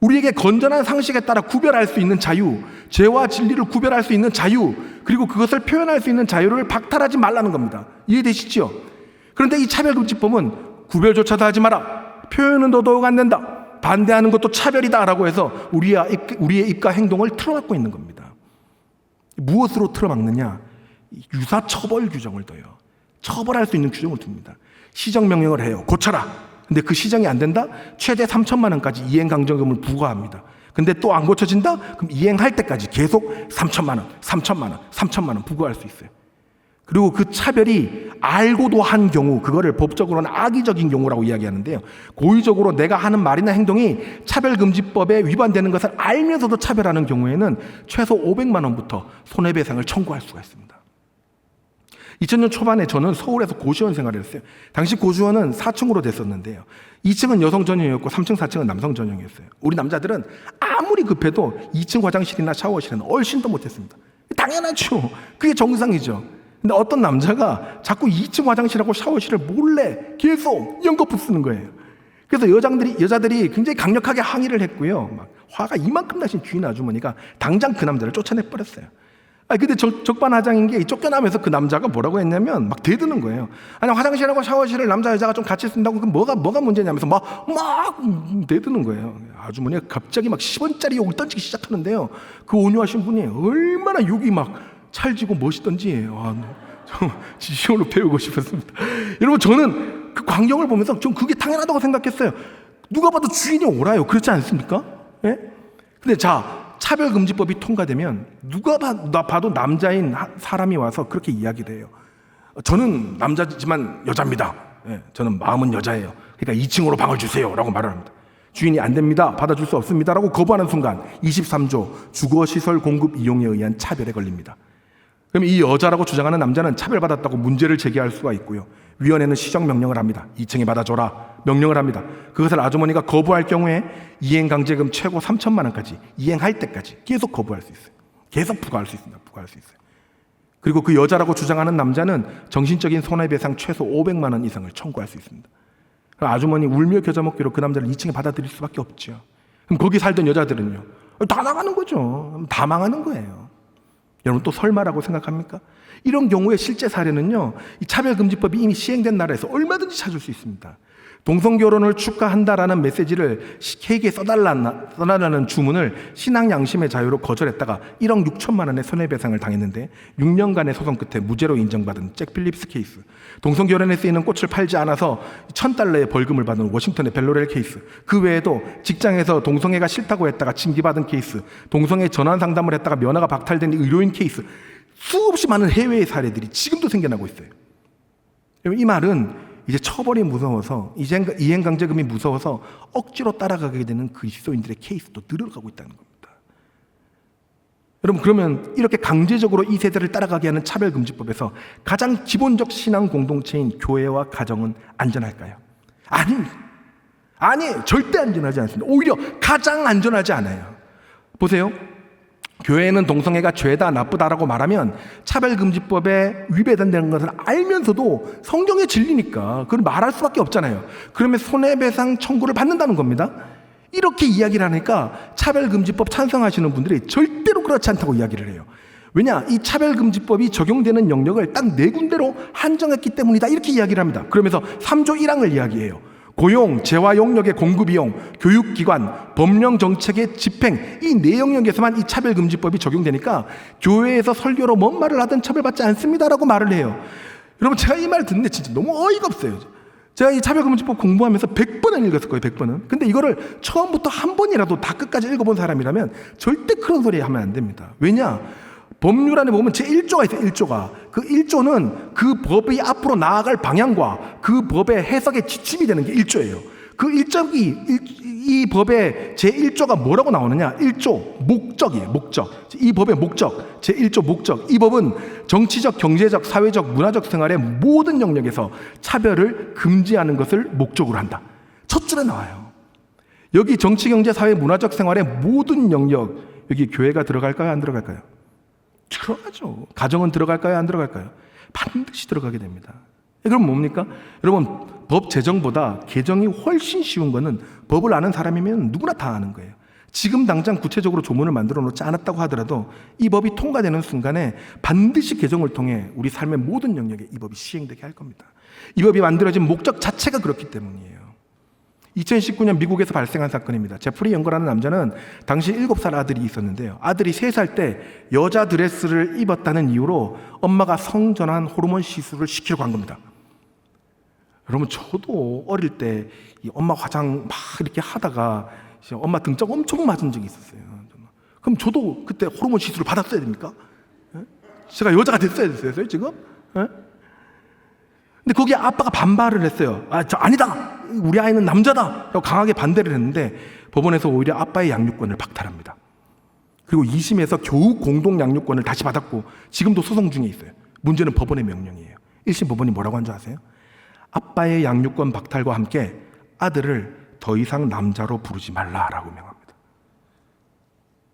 우리에게 건전한 상식에 따라 구별할 수 있는 자유, 죄와 진리를 구별할 수 있는 자유, 그리고 그것을 표현할 수 있는 자유를 박탈하지 말라는 겁니다. 이해되시죠? 그런데 이 차별금지법은 구별조차도 하지 마라, 표현은 더더욱 안 된다, 반대하는 것도 차별이다라고 해서 우리의 입과 행동을 틀어막고 있는 겁니다. 무엇으로 틀어막느냐? 유사처벌 규정을 둬요. 처벌할 수 있는 규정을 둡니다. 시정명령을 해요. 고쳐라. 근데 그 시정이 안 된다? 최대 3천만 원까지 이행강제금을 부과합니다. 근데 또 안 고쳐진다? 그럼 이행할 때까지 계속 3천만 원, 3천만 원, 3천만 원 부과할 수 있어요. 그리고 그 차별이 알고도 한 경우, 그거를 법적으로는 악의적인 경우라고 이야기하는데요. 고의적으로 내가 하는 말이나 행동이 차별금지법에 위반되는 것을 알면서도 차별하는 경우에는 최소 500만 원부터 손해배상을 청구할 수가 있습니다. 2000년 초반에 저는 서울에서 고시원 생활을 했어요. 당시 고시원은 4층으로 됐었는데요. 2층은 여성 전용이었고 3층, 4층은 남성 전용이었어요. 우리 남자들은 아무리 급해도 2층 화장실이나 샤워실은 얼씬도 못했습니다. 당연하죠. 그게 정상이죠. 근데 어떤 남자가 자꾸 2층 화장실하고 샤워실을 몰래 계속 연거푸 쓰는 거예요. 그래서 여자들이 굉장히 강력하게 항의를 했고요. 막 화가 이만큼 나신 주인 아주머니가 당장 그 남자를 쫓아내버렸어요. 근데 적반하장인 게 쫓겨나면서 그 남자가 뭐라고 했냐면 막 대드는 거예요. 아니, 화장실하고 샤워실을 남자 여자가 좀 같이 쓴다고 그럼 뭐가 문제냐면서 막 대드는 거예요. 아주머니가 갑자기 막 10원짜리 욕을 던지기 시작하는데요. 그 온유하신 분이 얼마나 욕이 막 찰지고 멋있던지 지시원으로 배우고 싶었습니다. 여러분, 저는 그 광경을 보면서 좀 그게 당연하다고 생각했어요. 누가 봐도 주인이 오라요. 그렇지 않습니까? 예? 근데 차별금지법이 통과되면 누가 봐도 남자인 사람이 와서 그렇게 이야기를 해요. 저는 남자지만 여자입니다. 예, 저는 마음은 여자예요. 그러니까 2층으로 방을 주세요 라고 말을 합니다. 주인이 안 됩니다, 받아줄 수 없습니다 라고 거부하는 순간 23조 주거시설 공급 이용에 의한 차별에 걸립니다. 그럼 이 여자라고 주장하는 남자는 차별받았다고 문제를 제기할 수가 있고요. 위원회는 시정명령을 합니다. 2층에 받아줘라 명령을 합니다. 그것을 아주머니가 거부할 경우에 이행강제금 최고 3천만 원까지 이행할 때까지 계속 거부할 수 있어요. 계속 부과할 수 있습니다. 그리고 그 여자라고 주장하는 남자는 정신적인 손해배상 최소 500만 원 이상을 청구할 수 있습니다. 아주머니 울며 겨자 먹기로 그 남자를 2층에 받아들일 수밖에 없죠. 그럼 거기 살던 여자들은요, 다 나가는 거죠. 다 망하는 거예요. 여러분, 또 설마라고 생각합니까? 이런 경우에 실제 사례는요, 이 차별금지법이 이미 시행된 나라에서 얼마든지 찾을 수 있습니다. 동성결혼을 축하한다라는 메시지를 케이크에 써달라는 주문을 신앙 양심의 자유로 거절했다가 1억 6천만 원의 손해배상을 당했는데 6년간의 소송 끝에 무죄로 인정받은 잭 필립스 케이스, 동성결혼에 쓰이는 꽃을 팔지 않아서 $1,000의 벌금을 받은 워싱턴의 벨로렐 케이스, 그 외에도 직장에서 동성애가 싫다고 했다가 징계받은 케이스, 동성애 전환 상담을 했다가 면허가 박탈된 의료인 케이스, 수없이 많은 해외의 사례들이 지금도 생겨나고 있어요. 이 말은 이제 처벌이 무서워서, 이행강제금이 무서워서 억지로 따라가게 되는 그리스도인들의 케이스도 늘어가고 있다는 겁니다. 여러분, 그러면 이렇게 강제적으로 이 세대를 따라가게 하는 차별금지법에서 가장 기본적 신앙 공동체인 교회와 가정은 안전할까요? 아니, 절대 안전하지 않습니다. 오히려 가장 안전하지 않아요. 보세요. 교회는 동성애가 죄다 나쁘다라고 말하면 차별금지법에 위배된다는 것을 알면서도 성경의 진리니까 그걸 말할 수밖에 없잖아요. 그러면 손해배상 청구를 받는다는 겁니다. 이렇게 이야기를 하니까 차별금지법 찬성하시는 분들이 절대로 그렇지 않다고 이야기를 해요. 왜냐? 이 차별금지법이 적용되는 영역을 딱 4군데로 한정했기 때문이다, 이렇게 이야기를 합니다. 그러면서 3조 1항을 이야기해요. 고용, 재화 용역의 공급 이용, 교육기관, 법령 정책의 집행, 이 4영역에서만 이 차별금지법이 적용되니까 교회에서 설교로 뭔 말을 하든 처벌받지 않습니다라고 말을 해요. 여러분, 제가 이 말 듣는데 진짜 너무 어이가 없어요. 제가 이 차별금지법 공부하면서 100번은 읽었을 거예요, 100번은. 근데 이거를 처음부터 한 번이라도 다 끝까지 읽어본 사람이라면 절대 그런 소리 하면 안 됩니다. 왜냐? 법률 안에 보면 제1조가 있어요. 1조가. 그 1조는 그 법이 앞으로 나아갈 방향과 그 법의 해석의 지침이 되는 게 1조예요. 그 1.2, 이 법의 제1조가 뭐라고 나오느냐? 1조, 목적이에요. 목적. 이 법의 목적, 제1조 목적. 이 법은 정치적, 경제적, 사회적, 문화적 생활의 모든 영역에서 차별을 금지하는 것을 목적으로 한다. 첫 줄에 나와요. 여기 정치, 경제, 사회, 문화적 생활의 모든 영역, 여기 교회가 들어갈까요? 안 들어갈까요? 들어가죠. 가정은 들어갈까요? 안 들어갈까요? 반드시 들어가게 됩니다. 그럼 뭡니까? 여러분, 법 제정보다 개정이 훨씬 쉬운 거는 법을 아는 사람이면 누구나 다 아는 거예요. 지금 당장 구체적으로 조문을 만들어 놓지 않았다고 하더라도 이 법이 통과되는 순간에 반드시 개정을 통해 우리 삶의 모든 영역에 이 법이 시행되게 할 겁니다. 이 법이 만들어진 목적 자체가 그렇기 때문이에요. 2019년 미국에서 발생한 사건입니다. 제프리 영거라는 남자는 당시 7살 아들이 있었는데요. 아들이 3살 때 여자 드레스를 입었다는 이유로 엄마가 성전환 호르몬 시술을 시키려고 한 겁니다. 여러분, 저도 어릴 때 이 엄마 화장 막 이렇게 하다가 엄마 등짝 엄청 맞은 적이 있었어요. 그럼 저도 그때 호르몬 시술을 받았어야 됩니까? 제가 여자가 됐어야 됐어요, 지금? 근데 거기에 아빠가 반발을 했어요. 아니다! 우리 아이는 남자다! 라고 강하게 반대를 했는데 법원에서 오히려 아빠의 양육권을 박탈합니다. 그리고 2심에서 겨우 공동 양육권을 다시 받았고 지금도 소송 중에 있어요. 문제는 법원의 명령이에요. 1심 법원이 뭐라고 한 줄 아세요? 아빠의 양육권 박탈과 함께 아들을 더 이상 남자로 부르지 말라라고 명합니다.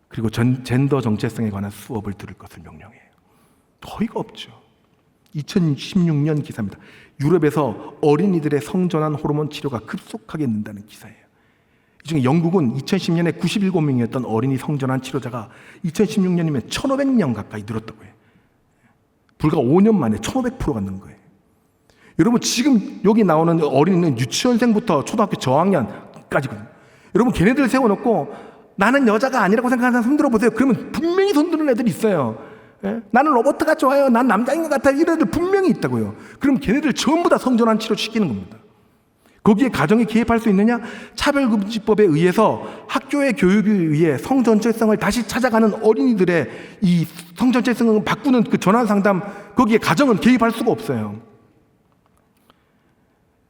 그리고 젠더 정체성에 관한 수업을 들을 것을 명령해요. 어이가 없죠. 2016년 기사입니다. 유럽에서 어린이들의 성전환 호르몬 치료가 급속하게 는다는 기사예요. 이 중에 영국은 2010년에 97명이었던 어린이 성전환 치료자가 2016년이면 1,500명 가까이 늘었다고 해요. 불과 5년 만에 1,500%가 는 거예요. 여러분, 지금 여기 나오는 어린이는 유치원생부터 초등학교 저학년까지거든요. 여러분, 걔네들 세워놓고 나는 여자가 아니라고 생각하는 사람 손들어 보세요. 그러면 분명히 손드는 애들이 있어요. 나는 로봇가 좋아요. 난 남자인 것 같아요. 이런 애들 분명히 있다고요. 그럼 걔네들 전부 다 성전환 치료 시키는 겁니다. 거기에 가정이 개입할 수 있느냐? 차별금지법에 의해서 학교의 교육에 의해 성전체성을 다시 찾아가는 어린이들의 이 성전체성을 바꾸는 그 전환 상담, 거기에 가정은 개입할 수가 없어요.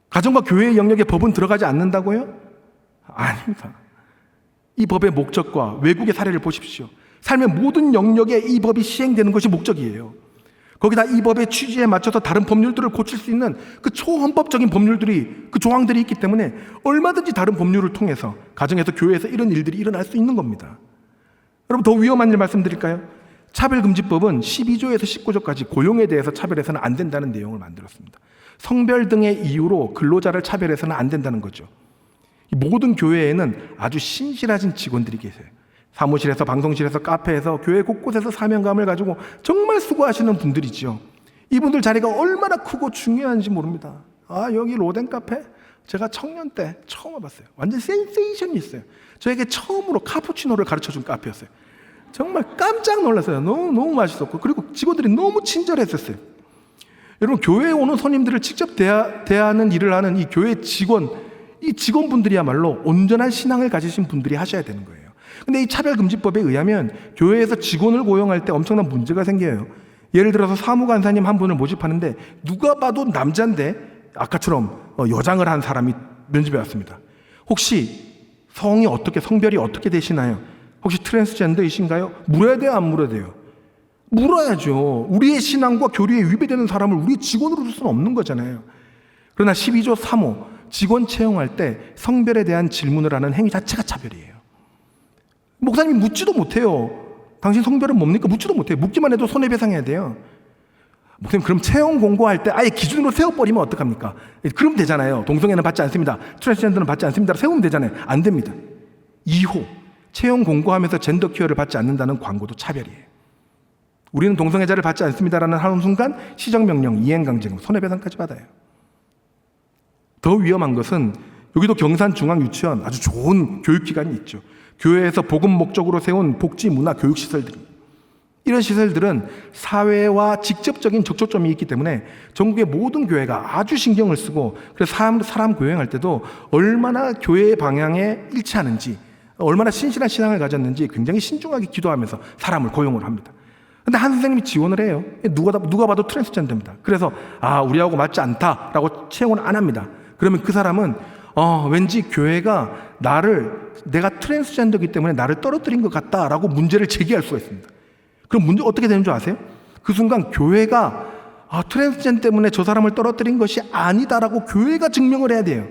가정과 교회의 영역에 법은 들어가지 않는다고요? 아닙니다. 이 법의 목적과 외국의 사례를 보십시오. 삶의 모든 영역에 이 법이 시행되는 것이 목적이에요. 거기다 이 법의 취지에 맞춰서 다른 법률들을 고칠 수 있는 그 초헌법적인 법률들이, 그 조항들이 있기 때문에 얼마든지 다른 법률을 통해서 가정에서, 교회에서 이런 일들이 일어날 수 있는 겁니다. 여러분, 더 위험한 일 말씀드릴까요? 차별금지법은 12조에서 19조까지 고용에 대해서 차별해서는 안 된다는 내용을 만들었습니다. 성별 등의 이유로 근로자를 차별해서는 안 된다는 거죠. 모든 교회에는 아주 신실하신 직원들이 계세요. 사무실에서, 방송실에서, 카페에서, 교회 곳곳에서 사명감을 가지고 정말 수고하시는 분들이죠. 이분들 자리가 얼마나 크고 중요한지 모릅니다. 여기 로덴 카페? 제가 청년 때 처음 와봤어요. 완전 센세이션이 있어요. 저에게 처음으로 카푸치노를 가르쳐준 카페였어요. 정말 깜짝 놀랐어요. 너무 맛있었고, 그리고 직원들이 너무 친절했었어요. 여러분, 교회에 오는 손님들을 직접 대하는 일을 하는 이 교회 직원, 이 직원분들이야말로 온전한 신앙을 가지신 분들이 하셔야 되는 거예요. 근데 이 차별금지법에 의하면 교회에서 직원을 고용할 때 엄청난 문제가 생겨요. 예를 들어서 사무간사님 한 분을 모집하는데 누가 봐도 남자인데 아까처럼 여장을 한 사람이 면접에 왔습니다. 혹시 성별이 어떻게 되시나요? 혹시 트랜스젠더이신가요? 물어야 돼요, 안 물어야 돼요? 물어야죠. 우리의 신앙과 교리에 위배되는 사람을 우리 직원으로 둘 수는 없는 거잖아요. 그러나 12조 3호 직원 채용할 때 성별에 대한 질문을 하는 행위 자체가 차별이에요. 목사님이 묻지도 못해요. 당신 성별은 뭡니까? 묻지도 못해요. 묻기만 해도 손해배상해야 돼요. 목사님, 그럼 채용 공고할 때 아예 기준으로 세워버리면 어떡합니까? 그럼 되잖아요. 동성애는 받지 않습니다. 트랜스젠더는 받지 않습니다. 세우면 되잖아요. 안 됩니다. 2호 채용 공고하면서 젠더 퀴어를 받지 않는다는 광고도 차별이에요. 우리는 동성애자를 받지 않습니다라는 하는 순간 시정명령, 이행강제금, 손해배상까지 받아요. 더 위험한 것은 여기도 경산중앙유치원, 아주 좋은 교육기관이 있죠. 교회에서 복음 목적으로 세운 복지, 문화, 교육시설들입니다. 이런 시설들은 사회와 직접적인 접촉점이 있기 때문에 전국의 모든 교회가 아주 신경을 쓰고, 그래서 사람 교행할 때도 얼마나 교회의 방향에 일치하는지, 얼마나 신실한 신앙을 가졌는지 굉장히 신중하게 기도하면서 사람을 고용을 합니다. 근데 한 선생님이 지원을 해요. 누가 봐도 트랜스젠더입니다. 그래서 우리하고 맞지 않다라고 채용을 안 합니다. 그러면 그 사람은 왠지 교회가 내가 트랜스젠더이기 때문에 나를 떨어뜨린 것 같다라고 문제를 제기할 수가 있습니다. 그럼 문제 어떻게 되는 줄 아세요? 그 순간 교회가 트랜스젠더 때문에 저 사람을 떨어뜨린 것이 아니다라고 교회가 증명을 해야 돼요.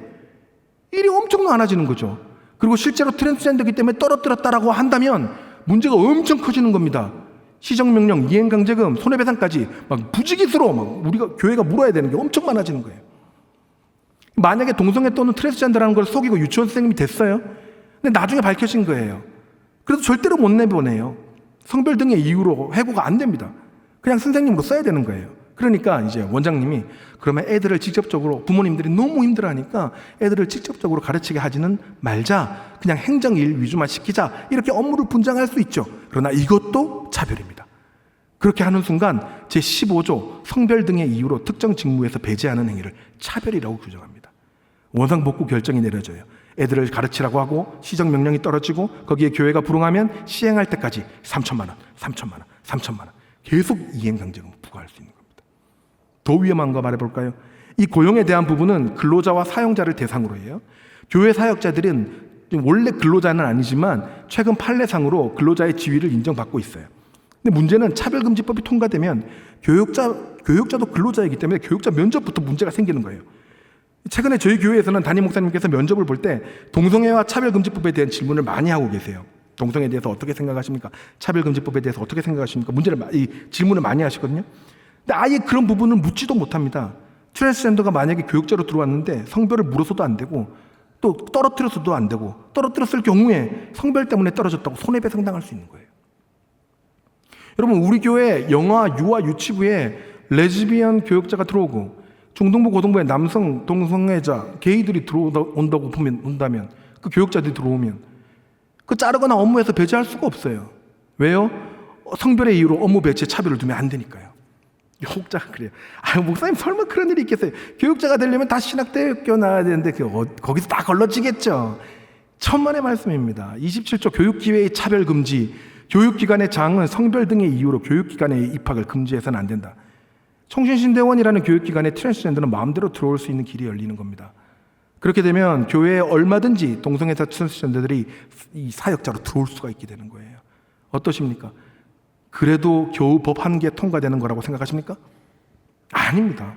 일이 엄청 많아지는 거죠. 그리고 실제로 트랜스젠더이기 때문에 떨어뜨렸다라고 한다면 문제가 엄청 커지는 겁니다. 시정명령, 이행강제금, 손해배상까지 막 부지기수로 우리가 교회가 물어야 되는 게 엄청 많아지는 거예요. 만약에 동성애 또는 트랜스젠더라는 걸 속이고 유치원 선생님이 됐어요. 근데 나중에 밝혀진 거예요. 그래도 절대로 못 내보내요. 성별 등의 이유로 해고가 안 됩니다. 그냥 선생님으로 써야 되는 거예요. 그러니까 이제 원장님이 그러면 애들을 직접적으로, 부모님들이 너무 힘들어하니까 애들을 직접적으로 가르치게 하지는 말자, 그냥 행정일 위주만 시키자, 이렇게 업무를 분장할 수 있죠. 그러나 이것도 차별입니다. 그렇게 하는 순간 제15조 성별 등의 이유로 특정 직무에서 배제하는 행위를 차별이라고 규정합니다. 원상복구 결정이 내려져요. 애들을 가르치라고 하고 시정명령이 떨어지고 거기에 교회가 불응하면 시행할 때까지 3천만 원, 3천만 원, 3천만 원 계속 이행강제금을 부과할 수 있는 겁니다. 더 위험한 거 말해볼까요? 이 고용에 대한 부분은 근로자와 사용자를 대상으로 해요. 교회 사역자들은 원래 근로자는 아니지만 최근 판례상으로 근로자의 지위를 인정받고 있어요. 근데 문제는 차별금지법이 통과되면 교육자도 근로자이기 때문에 교육자 면접부터 문제가 생기는 거예요. 최근에 저희 교회에서는 담임 목사님께서 면접을 볼 때 동성애와 차별금지법에 대한 질문을 많이 하고 계세요. 동성애에 대해서 어떻게 생각하십니까? 차별금지법에 대해서 어떻게 생각하십니까? 질문을 많이 하시거든요. 근데 아예 그런 부분을 묻지도 못합니다. 트랜스젠더가 만약에 교육자로 들어왔는데 성별을 물어서도 안 되고 또 떨어뜨려서도 안 되고, 떨어뜨렸을 경우에 성별 때문에 떨어졌다고 손해배상 당할 수 있는 거예요. 여러분, 우리 교회 영아, 유아, 유치부에 레즈비언 교육자가 들어오고 중등부, 고등부에 남성 동성애자, 게이들이 온다면 그 교육자들이 들어오면 그 자르거나 업무에서 배제할 수가 없어요. 왜요? 성별의 이유로 업무 배치에 차별을 두면 안 되니까요. 교육자가 그래요. 목사님 설마 그런 일이 있겠어요? 교육자가 되려면 다 신학대학교 나와야 되는데 거기서 다 걸러지겠죠. 천만의 말씀입니다. 27조 교육기회의 차별금지, 교육기관의 장은 성별 등의 이유로 교육기관의 입학을 금지해서는 안 된다. 청신신대원이라는 교육기관에 트랜스젠더는 마음대로 들어올 수 있는 길이 열리는 겁니다. 그렇게 되면 교회에 얼마든지 동성애자 트랜스젠더들이 이 사역자로 들어올 수가 있게 되는 거예요. 어떠십니까? 그래도 겨우 법 한 개 통과되는 거라고 생각하십니까? 아닙니다.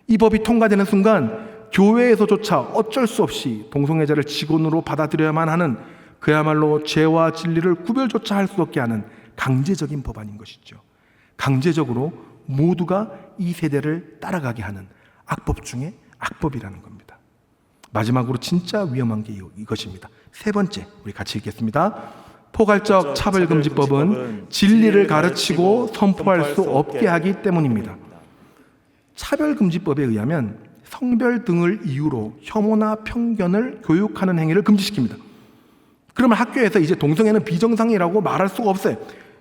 이 법이 통과되는 순간 교회에서조차 어쩔 수 없이 동성애자를 직원으로 받아들여야만 하는, 그야말로 죄와 진리를 구별조차 할 수 없게 하는 강제적인 법안인 것이죠. 강제적으로 모두가 이 세대를 따라가게 하는 악법 중에 악법이라는 겁니다. 마지막으로 진짜 위험한 게 이것입니다. 세 번째, 우리 같이 읽겠습니다. 포괄적 차별금지법은 진리를 가르치고 선포할 수 없게 하기 때문입니다. 차별금지법에 의하면 성별 등을 이유로 혐오나 편견을 교육하는 행위를 금지시킵니다. 그러면 학교에서 이제 동성애는 비정상이라고 말할 수가 없어요.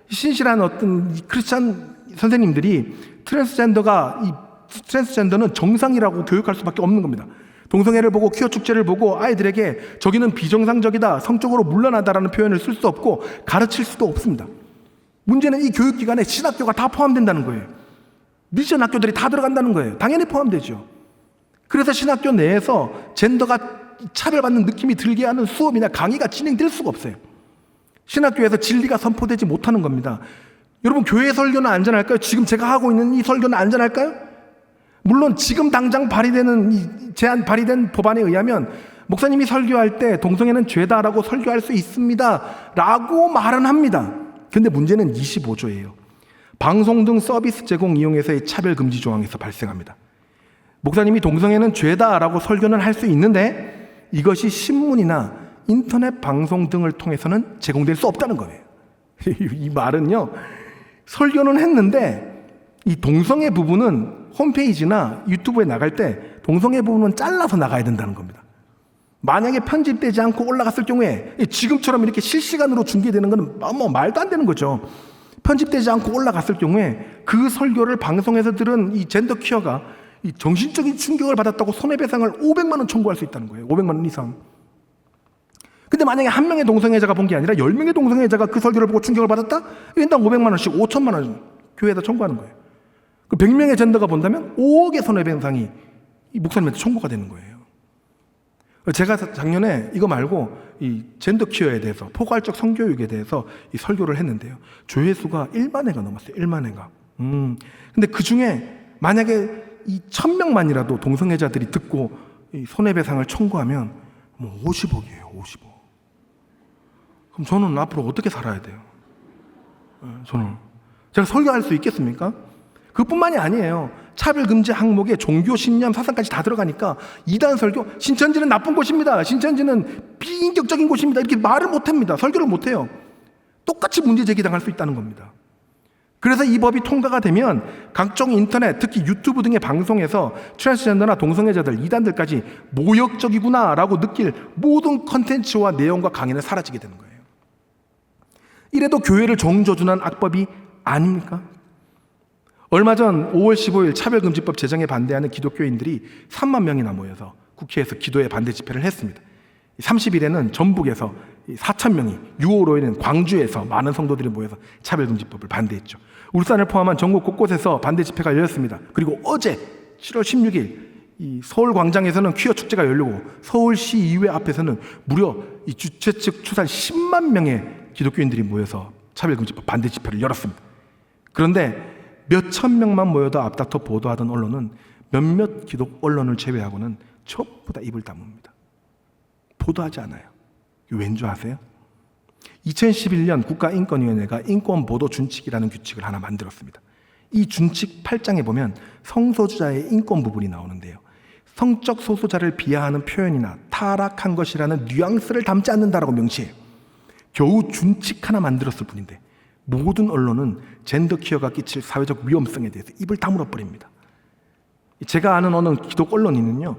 신실한 어떤 크리스찬 선생님들이 트랜스젠더는 정상이라고 교육할 수밖에 없는 겁니다. 동성애를 보고 퀴어 축제를 보고 아이들에게 저기는 비정상적이다, 성적으로 문란하다라는 표현을 쓸 수 없고 가르칠 수도 없습니다. 문제는 이 교육기관에 신학교가 다 포함된다는 거예요. 미션 학교들이 다 들어간다는 거예요. 당연히 포함되죠. 그래서 신학교 내에서 젠더가 차별받는 느낌이 들게 하는 수업이나 강의가 진행될 수가 없어요. 신학교에서 진리가 선포되지 못하는 겁니다. 여러분, 교회 설교는 안전할까요? 지금 제가 하고 있는 이 설교는 안전할까요? 물론 지금 당장 발의된 법안에 의하면 목사님이 설교할 때 동성애는 죄다라고 설교할 수 있습니다 라고 말은 합니다. 근데 문제는 25조예요. 방송 등 서비스 제공 이용에서의 차별금지 조항에서 발생합니다. 목사님이 동성애는 죄다라고 설교는 할 수 있는데 이것이 신문이나 인터넷 방송 등을 통해서는 제공될 수 없다는 거예요. 이 말은요, 설교는 했는데 이 동성애 부분은 홈페이지나 유튜브에 나갈 때 동성애 부분은 잘라서 나가야 된다는 겁니다. 만약에 편집되지 않고 올라갔을 경우에 지금처럼 이렇게 실시간으로 중계되는 건 말도 안 되는 거죠. 편집되지 않고 올라갔을 경우에 그 설교를 방송에서 들은 이 젠더 퀴어가 이 정신적인 충격을 받았다고 손해배상을 500만 원 청구할 수 있다는 거예요. 500만 원 이상. 근데 만약에 한 명의 동성애자가 본 게 아니라 10명의 동성애자가 그 설교를 보고 충격을 받았다? 인당 500만 원씩 5천만 원 교회에다 청구하는 거예요. 그 100명의 젠더가 본다면 5억의 손해배상이 이 목사님한테 청구가 되는 거예요. 제가 작년에 이거 말고 이 젠더 퀴어에 대해서, 포괄적 성교육에 대해서 이 설교를 했는데요. 조회수가 1만 회가 넘었어요. 1만 회가. 근데 그 중에 만약에 이 1000명만이라도 동성애자들이 듣고 이 손해배상을 청구하면 뭐 50억이에요. 50억. 그럼 저는 앞으로 어떻게 살아야 돼요? 저는 제가 설교할 수 있겠습니까? 그뿐만이 아니에요. 차별금지 항목에 종교, 신념, 사상까지 다 들어가니까 이단 설교, 신천지는 나쁜 곳입니다, 신천지는 비인격적인 곳입니다, 이렇게 말을 못합니다. 설교를 못해요. 똑같이 문제 제기당할 수 있다는 겁니다. 그래서 이 법이 통과가 되면 각종 인터넷, 특히 유튜브 등의 방송에서 트랜스젠더나 동성애자들, 이단들까지 모욕적이구나라고 느낄 모든 컨텐츠와 내용과 강의는 사라지게 되는 거예요. 이래도 교회를 정조준한 악법이 아닙니까? 얼마 전 5월 15일 차별금지법 제정에 반대하는 기독교인들이 3만 명이나 모여서 국회에서 기도회 반대 집회를 했습니다. 30일에는 전북에서 4천 명이, 6월호에는 광주에서 많은 성도들이 모여서 차별금지법을 반대했죠. 울산을 포함한 전국 곳곳에서 반대 집회가 열렸습니다. 그리고 어제 7월 16일 이 서울 광장에서는 퀴어 축제가 열리고 서울시 의회 앞에서는 무려 이 주최 측 추산 10만 명의 기독교인들이 모여서 차별금지법 반대 집회를 열었습니다. 그런데 몇천 명만 모여도 앞다퉈 보도하던 언론은 몇몇 기독 언론을 제외하고는 전부 다 입을 다뭅니다. 보도하지 않아요. 왠 줄 아세요? 2011년 국가인권위원회가 인권보도준칙이라는 규칙을 하나 만들었습니다. 이 준칙 8장에 보면 성소수자의 인권 부분이 나오는데요. 성적 소수자를 비하하는 표현이나 타락한 것이라는 뉘앙스를 담지 않는다라고 명시해요. 겨우 준칙 하나 만들었을 뿐인데 모든 언론은 젠더 퀴어가 끼칠 사회적 위험성에 대해서 입을 다물어 버립니다. 제가 아는 어느 기독 언론인은요,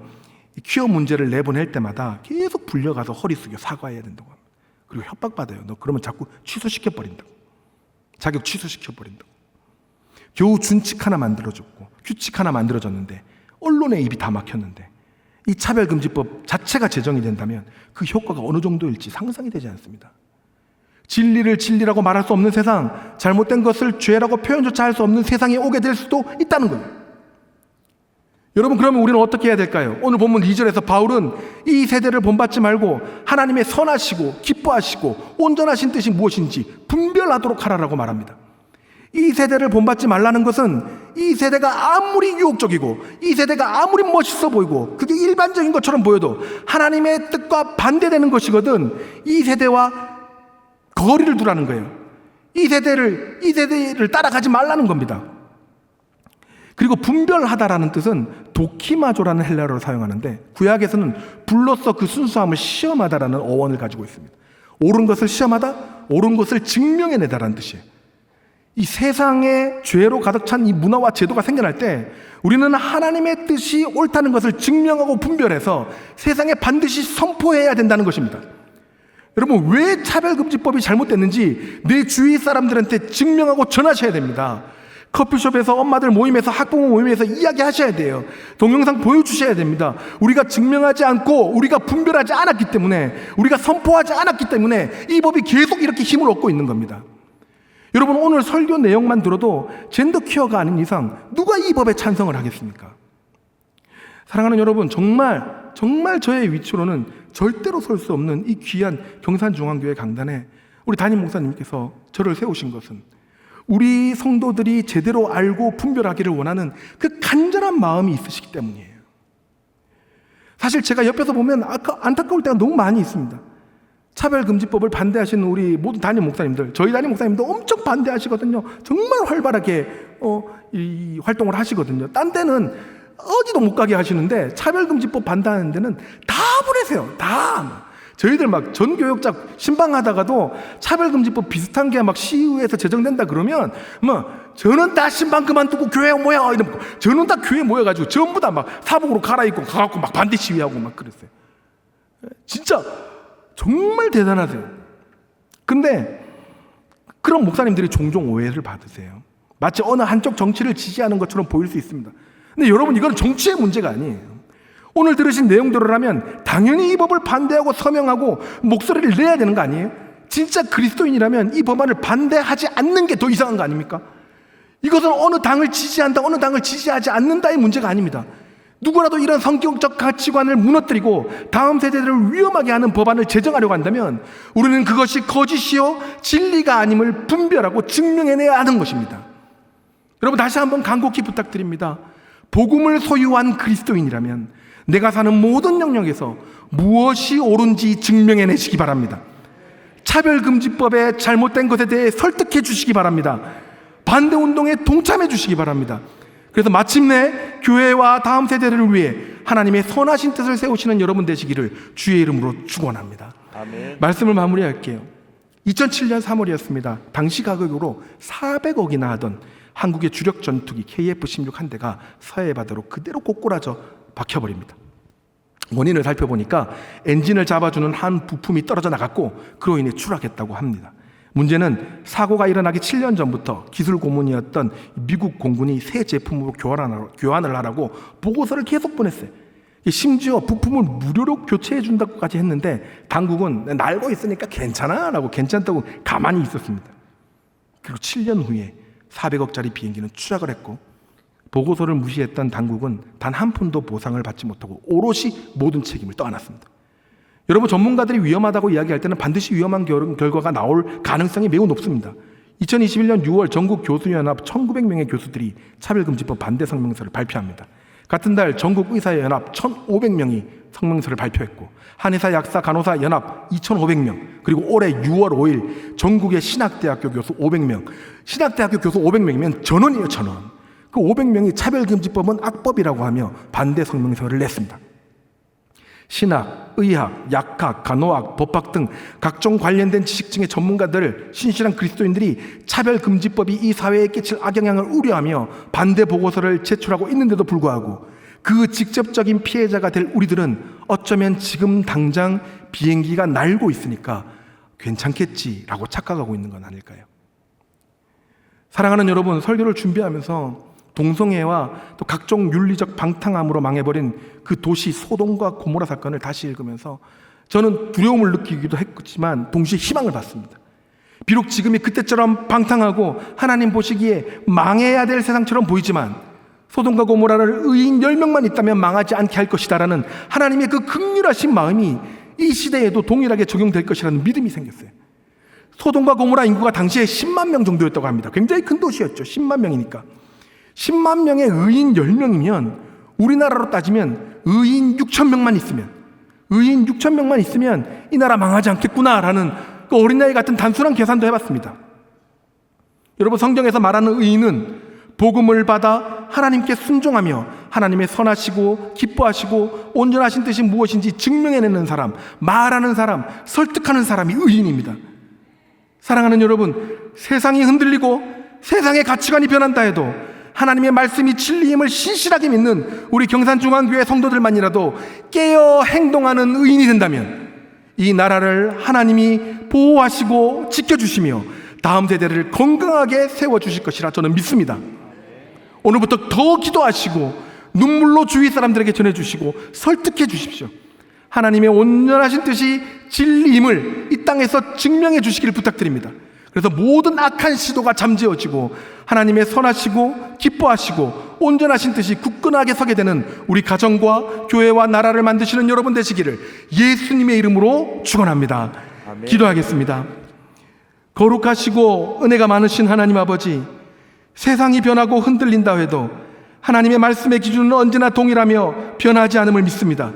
퀴어 문제를 내보낼 때마다 계속 불려가서 허리 숙여 사과해야 된다고 합니다. 그리고 협박받아요. 너 그러면 자꾸 취소시켜버린다고. 자격 취소시켜버린다고. 겨우 준칙 하나 만들어줬고 규칙 하나 만들어졌는데 언론의 입이 다 막혔는데 이 차별금지법 자체가 제정이 된다면 그 효과가 어느 정도일지 상상이 되지 않습니다. 진리를 진리라고 말할 수 없는 세상, 잘못된 것을 죄라고 표현조차 할 수 없는 세상에 오게 될 수도 있다는 거예요. 여러분, 그러면 우리는 어떻게 해야 될까요? 오늘 본문 2절에서 바울은 이 세대를 본받지 말고 하나님의 선하시고 기뻐하시고 온전하신 뜻이 무엇인지 분별하도록 하라라고 말합니다. 이 세대를 본받지 말라는 것은 이 세대가 아무리 유혹적이고 이 세대가 아무리 멋있어 보이고 그게 일반적인 것처럼 보여도 하나님의 뜻과 반대되는 것이거든 이 세대와 거리를 두라는 거예요. 이 세대를 따라가지 말라는 겁니다. 그리고 분별하다라는 뜻은 도키마조라는 헬라어를 사용하는데 구약에서는 불로써 그 순수함을 시험하다라는 어원을 가지고 있습니다. 옳은 것을 시험하다, 옳은 것을 증명해내다라는 뜻이에요. 이 세상에 죄로 가득 찬 이 문화와 제도가 생겨날 때 우리는 하나님의 뜻이 옳다는 것을 증명하고 분별해서 세상에 반드시 선포해야 된다는 것입니다. 여러분, 왜 차별금지법이 잘못됐는지 내 주위 사람들한테 증명하고 전하셔야 됩니다. 커피숍에서, 엄마들 모임에서, 학부모 모임에서 이야기하셔야 돼요. 동영상 보여주셔야 됩니다. 우리가 증명하지 않고 우리가 분별하지 않았기 때문에, 우리가 선포하지 않았기 때문에 이 법이 계속 이렇게 힘을 얻고 있는 겁니다. 여러분, 오늘 설교 내용만 들어도 젠더 퀴어가 아닌 이상 누가 이 법에 찬성을 하겠습니까? 사랑하는 여러분, 정말 저의 위치로는 절대로 설 수 없는 이 귀한 경산중앙교회 강단에 우리 담임 목사님께서 저를 세우신 것은 우리 성도들이 제대로 알고 분별하기를 원하는 그 간절한 마음이 있으시기 때문이에요. 사실 제가 옆에서 보면 안타까울 때가 너무 많이 있습니다. 차별금지법을 반대하시는 우리 모든 담임 목사님들, 저희 담임 목사님도 엄청 반대하시거든요. 정말 활발하게 이 활동을 하시거든요. 딴 데는 어디도 못 가게 하시는데 차별금지법 반대하는 데는 다 보내세요. 다. 저희들 막 전교역자 신방하다가도 차별금지법 비슷한 게 막 시의회에서 제정된다 그러면 저는 다 신방 그만두고 교회 모여 이러고 저는 다 교회 모여가지고 전부 다 막 사복으로 갈아입고 가갖고 막 반대 시위하고 막 그랬어요. 진짜 정말 대단하세요. 근데 그런 목사님들이 종종 오해를 받으세요. 마치 어느 한쪽 정치를 지지하는 것처럼 보일 수 있습니다. 근데 여러분, 이건 정치의 문제가 아니에요. 오늘 들으신 내용대로라면 당연히 이 법을 반대하고 서명하고 목소리를 내야 되는 거 아니에요? 진짜 그리스도인이라면 이 법안을 반대하지 않는 게 더 이상한 거 아닙니까? 이것은 어느 당을 지지한다, 어느 당을 지지하지 않는다의 문제가 아닙니다. 누구라도 이런 성경적 가치관을 무너뜨리고 다음 세대들을 위험하게 하는 법안을 제정하려고 한다면 우리는 그것이 거짓이요 진리가 아님을 분별하고 증명해내야 하는 것입니다. 여러분, 다시 한번 간곡히 부탁드립니다. 복음을 소유한 그리스도인이라면 내가 사는 모든 영역에서 무엇이 옳은지 증명해내시기 바랍니다. 차별금지법의 잘못된 것에 대해 설득해 주시기 바랍니다. 반대운동에 동참해 주시기 바랍니다. 그래서 마침내 교회와 다음 세대를 위해 하나님의 선하신 뜻을 세우시는 여러분 되시기를 주의 이름으로 축원합니다. 아멘. 말씀을 마무리할게요. 2007년 3월이었습니다. 당시 가격으로 400억이나 하던 한국의 주력 전투기 KF-16 한 대가 서해 바다로 그대로 꼬꾸라져 박혀버립니다. 원인을 살펴보니까 엔진을 잡아주는 한 부품이 떨어져 나갔고 그로 인해 추락했다고 합니다. 문제는 사고가 일어나기 7년 전부터 기술 고문이었던 미국 공군이 새 제품으로 교환을 하라고 보고서를 계속 보냈어요. 심지어 부품을 무료로 교체해 준다고까지 했는데 당국은 날고 있으니까 괜찮아 라고 괜찮다고 가만히 있었습니다. 그리고 7년 후에 400억짜리 비행기는 추락을 했고 보고서를 무시했던 당국은 단 한 푼도 보상을 받지 못하고 오롯이 모든 책임을 떠안았습니다. 여러분, 전문가들이 위험하다고 이야기할 때는 반드시 위험한 결과가 나올 가능성이 매우 높습니다. 2021년 6월 전국 교수연합 1900명의 교수들이 차별금지법 반대 성명서를 발표합니다. 같은 달 전국의사연합 1500명이 성명서를 발표했고 한의사 약사 간호사 연합 2500명, 그리고 올해 6월 5일 전국의 신학대학교 교수 500명, 신학대학교 교수 500명이면 전원이에요, 전원. 그 500명이 차별금지법은 악법이라고 하며 반대 성명서를 냈습니다. 신학, 의학, 약학, 간호학, 법학 등 각종 관련된 지식층의 전문가들, 신실한 그리스도인들이 차별금지법이 이 사회에 끼칠 악영향을 우려하며 반대 보고서를 제출하고 있는데도 불구하고 그 직접적인 피해자가 될 우리들은 어쩌면 지금 당장 비행기가 날고 있으니까 괜찮겠지라고 착각하고 있는 건 아닐까요? 사랑하는 여러분, 설교를 준비하면서 동성애와 또 각종 윤리적 방탕함으로 망해버린 그 도시 소돔과 고모라 사건을 다시 읽으면서 저는 두려움을 느끼기도 했지만 동시에 희망을 받습니다. 비록 지금이 그때처럼 방탕하고 하나님 보시기에 망해야 될 세상처럼 보이지만 소돔과 고모라를 의인 10명만 있다면 망하지 않게 할 것이다라는 하나님의 그 긍휼하신 마음이 이 시대에도 동일하게 적용될 것이라는 믿음이 생겼어요. 소돔과 고모라 인구가 당시에 10만 명 정도였다고 합니다. 굉장히 큰 도시였죠. 10만 명이니까. 10만 명의 의인 10명이면 우리나라로 따지면 의인 6천 명만 있으면 이 나라 망하지 않겠구나라는 그 어린아이 같은 단순한 계산도 해봤습니다. 여러분, 성경에서 말하는 의인은 복음을 받아 하나님께 순종하며 하나님의 선하시고 기뻐하시고 온전하신 뜻이 무엇인지 증명해내는 사람, 말하는 사람, 설득하는 사람이 의인입니다. 사랑하는 여러분, 세상이 흔들리고 세상의 가치관이 변한다 해도 하나님의 말씀이 진리임을 신실하게 믿는 우리 경산중앙교회 성도들만이라도 깨어 행동하는 의인이 된다면 이 나라를 하나님이 보호하시고 지켜주시며 다음 세대를 건강하게 세워주실 것이라 저는 믿습니다. 오늘부터 더 기도하시고 눈물로 주위 사람들에게 전해주시고 설득해 주십시오. 하나님의 온전하신 뜻이 진리임을 이 땅에서 증명해 주시기를 부탁드립니다. 그래서 모든 악한 시도가 잠재워지고 하나님의 선하시고 기뻐하시고 온전하신 뜻이 굳건하게 서게 되는 우리 가정과 교회와 나라를 만드시는 여러분 되시기를 예수님의 이름으로 축원합니다. 아멘. 기도하겠습니다. 거룩하시고 은혜가 많으신 하나님 아버지, 세상이 변하고 흔들린다 해도 하나님의 말씀의 기준은 언제나 동일하며 변하지 않음을 믿습니다.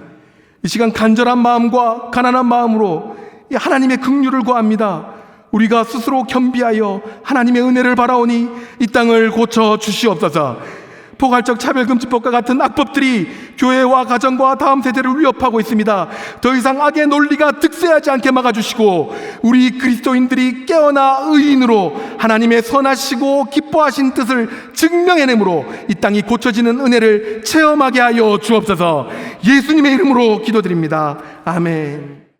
이 시간 간절한 마음과 가난한 마음으로 하나님의 긍휼을 구합니다. 우리가 스스로 겸비하여 하나님의 은혜를 바라오니 이 땅을 고쳐 주시옵소서. 포괄적 차별금지법과 같은 악법들이 교회와 가정과 다음 세대를 위협하고 있습니다. 더 이상 악의 논리가 득세하지 않게 막아주시고 우리 그리스도인들이 깨어나 의인으로 하나님의 선하시고 기뻐하신 뜻을 증명해내므로 이 땅이 고쳐지는 은혜를 체험하게 하여 주옵소서. 예수님의 이름으로 기도드립니다. 아멘.